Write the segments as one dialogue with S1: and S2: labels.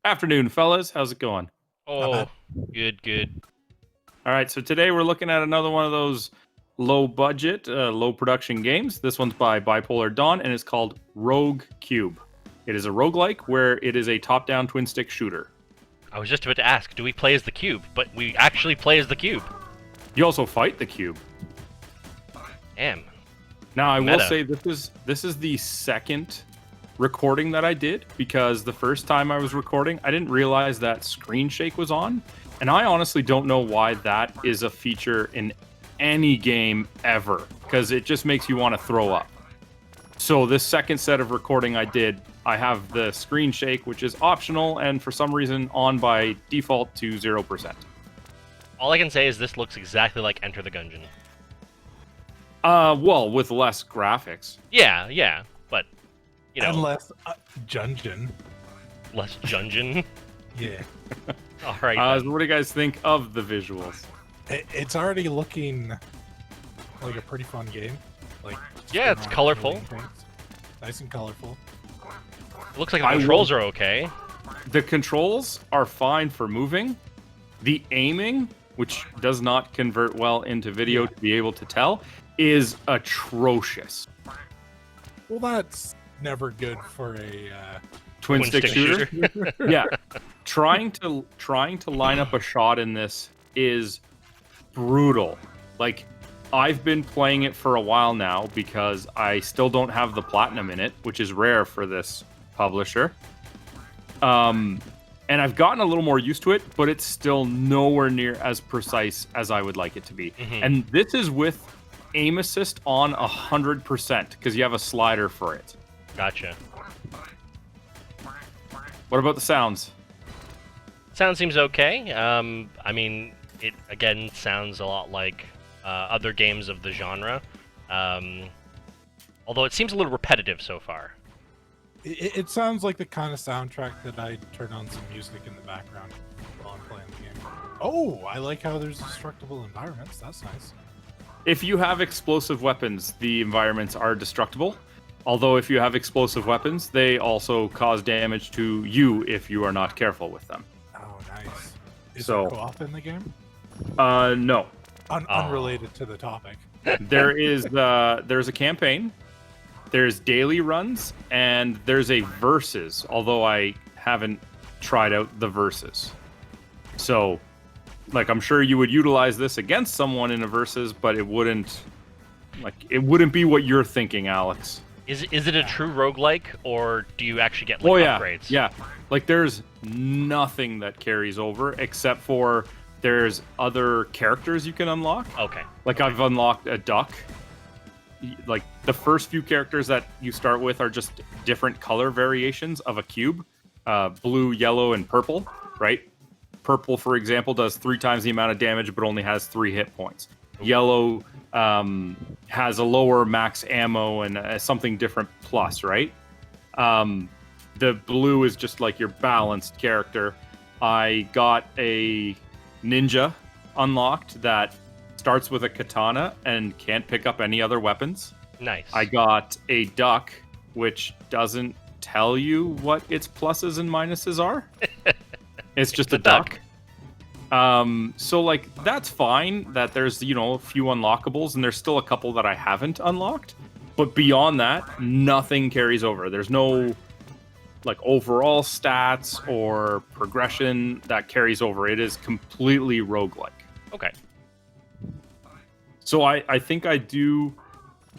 S1: Afternoon, fellas. How's it going?
S2: Oh, good.
S1: All right, so today we're looking at another one of those low budget, low production games. This one's by Bipolar Dawn and it's called RogueCube. It is a roguelike where it is a top-down twin-stick shooter.
S2: I was just about to ask, do we play as the cube? But we actually play as the cube.
S1: You also fight the cube.
S2: Damn.
S1: Now, I will
S2: Meta.
S1: say this is the second recording that I did, because the first time I was recording, I didn't realize that screen shake was on. And I honestly don't know why that is a feature in any game ever, because it just makes you want to throw up. So this second set of recording I did, I have the screen shake, which is optional and for some reason on by default to 0%.
S2: All I can say is this looks exactly like Enter the Gungeon.
S1: Well, with less graphics.
S2: Yeah, but, you know,
S3: Unless Jungeon.
S2: less Gungeon.
S3: Yeah.
S2: Alright,
S1: So what do you guys think of the visuals?
S3: It's already looking like a pretty fun game. Like, just
S2: Yeah,
S3: going
S2: it's
S3: around
S2: colorful.
S3: doing things. Nice and colorful.
S2: looks like the
S1: I
S2: controls
S1: will-
S2: are okay.
S1: The controls are fine for moving. The aiming, which does not convert well into video to be able to tell, is atrocious.
S3: Well, that's never good for a.
S1: Twin stick shooter.
S2: shooter.
S1: Yeah, trying to line up a shot in this is brutal. Like, I've been playing it for a while now because I still don't have the platinum in it, which is rare for this publisher. And I've gotten a little more used to it, but it's still nowhere near as precise as I would like it to be.
S2: Mhm.
S1: And this is with aim assist on 100% because you have a slider for it.
S2: Gotcha.
S1: What about the sounds?
S2: Sound seems okay. I mean, it again sounds a lot like other games of the genre. Although it seems a little repetitive so far.
S3: It sounds like the kind of soundtrack that I'd turn on some music in the background while I'm playing the game. Oh, I like how there's destructible environments. That's nice.
S1: If you have explosive weapons, the environments are destructible. Although if you have explosive weapons, they also cause damage to you if you are not careful with them.
S3: Oh, nice. Is
S1: So-
S3: there co-op in the game?
S1: No.
S3: Unrelated to the topic.
S1: There's a campaign, there's daily runs, and there's a versus, although I haven't tried out the versus. So, like, I'm sure you would utilize this against someone in a versus, but it wouldn't be what you're thinking, Alex.
S2: Is it a true roguelike, or do you actually get like upgrades?
S1: Yeah. Like, there's nothing that carries over except for there's other characters you can unlock.
S2: Okay.
S1: Like, I've unlocked a duck. Like, the first few characters that you start with are just different color variations of a cube. Blue, yellow, and purple, right? Purple, for example, does 3 times the amount of damage, but only has 3 hit points. Yellow has a lower max ammo and something different plus, right? The blue is just like your balanced character. I got a ninja unlocked that starts with a katana and can't pick up any other weapons.
S2: Nice.
S1: I got a duck, which doesn't tell you what its pluses and minuses are. It's just a duck. So, like, that's fine that there's, a few unlockables, and there's still a couple that I haven't unlocked. But beyond that, nothing carries over. There's no, like, overall stats or progression that carries over. It is completely roguelike.
S2: Okay.
S1: So I think I do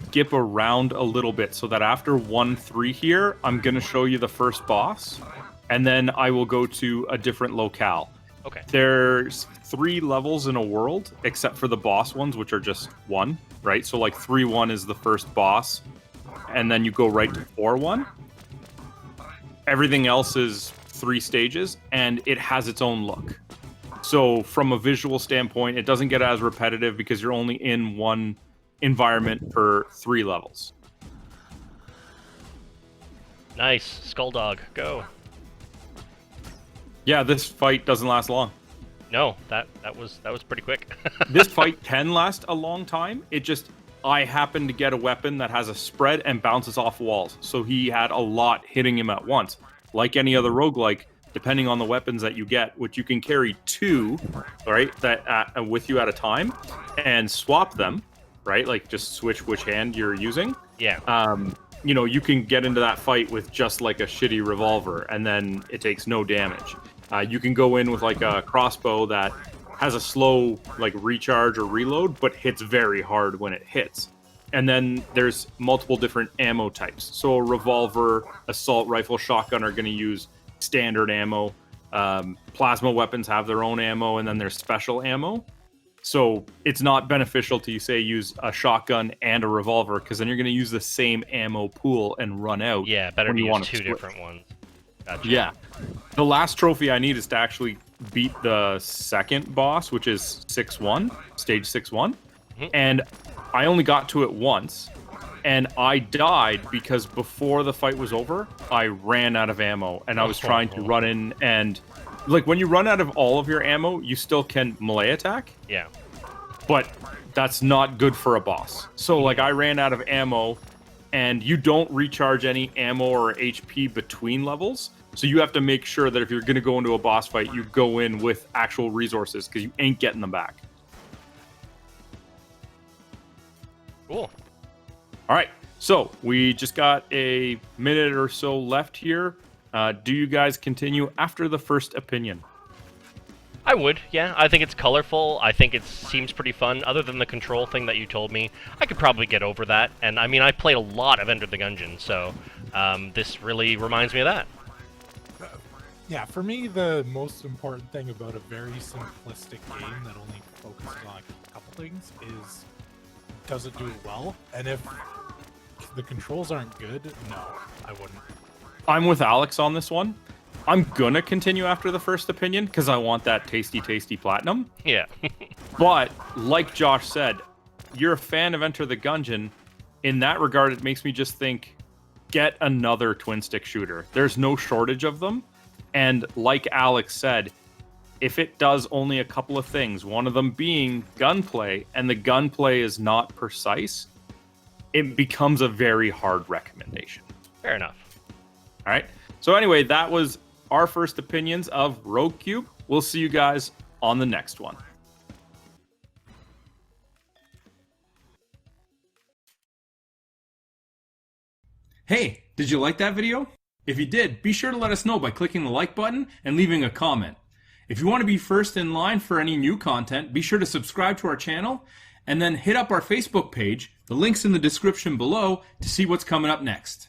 S1: skip around a little bit so that after 1-3 here, I'm going to show you the first boss, and then I will go to a different locale.
S2: Okay.
S1: There's 3 levels in a world, except for the boss ones, which are just 1, right? So, like, 3-1 is the first boss, and then you go right to 4-1. Everything else is 3 stages, and it has its own look. So, from a visual standpoint, it doesn't get as repetitive because you're only in one environment for 3 levels.
S2: Nice. Skulldog, go.
S1: Yeah, this fight doesn't last long.
S2: No, that was pretty quick.
S1: This fight can last a long time. I happen to get a weapon that has a spread and bounces off walls. So he had a lot hitting him at once. Like any other roguelike, depending on the weapons that you get, which you can carry 2, right, that with you at a time, and swap them, right? Like just switch which hand you're using.
S2: Yeah.
S1: You know, you can get into that fight with just like a shitty revolver, and then it takes no damage. You can go in with like a crossbow that has a slow like recharge or reload, but hits very hard when it hits. And then there's multiple different ammo types. So a revolver, assault rifle, shotgun are going to use standard ammo. Plasma weapons have their own ammo, and then there's special ammo. So it's not beneficial to, say, use a shotgun and a revolver, because then you're going to use the same ammo pool and run out.
S2: Yeah, better
S1: when
S2: to
S1: you
S2: use
S1: want
S2: 2 different ones. Gotcha.
S1: Yeah. The last trophy I need is to actually beat the second boss, which is 6-1, stage 6-1. And I only got to it once, and I died because before the fight was over, I ran out of ammo, and I was trying to run in, and like when you run out of all of your ammo, you still can melee attack.
S2: Yeah.
S1: But that's not good for a boss. So like I ran out of ammo, and you don't recharge any ammo or HP between levels. So you have to make sure that if you're going to go into a boss fight, you go in with actual resources, because you ain't getting them back.
S2: Cool.
S1: All right. So we just got a minute or so left here. Do you guys continue after the first opinion?
S2: I would, yeah. I think it's colorful. I think it seems pretty fun. Other than the control thing that you told me, I could probably get over that. And I mean, I played a lot of Enter the Gungeon, so this really reminds me of that.
S3: Yeah, for me, the most important thing about a very simplistic game that only focuses on a couple things is, does it do it well? And if the controls aren't good, no, I wouldn't.
S1: I'm with Alex on this one. I'm gonna continue after the first opinion because I want that tasty platinum.
S2: Yeah.
S1: But like Josh said, you're a fan of Enter the Gungeon. In that regard, it makes me just think, get another twin stick shooter. There's no shortage of them. And like Alex said, if it does only a couple of things, one of them being gunplay, and the gunplay is not precise, it becomes a very hard recommendation.
S2: Fair enough.
S1: All right. So anyway, that was our first opinions of RogueCube. We'll see you guys on the next one. Hey, did you like that video? If you did, be sure to let us know by clicking the like button and leaving a comment. If you want to be first in line for any new content, be sure to subscribe to our channel and then hit up our Facebook page. The link's in the description below to see what's coming up next.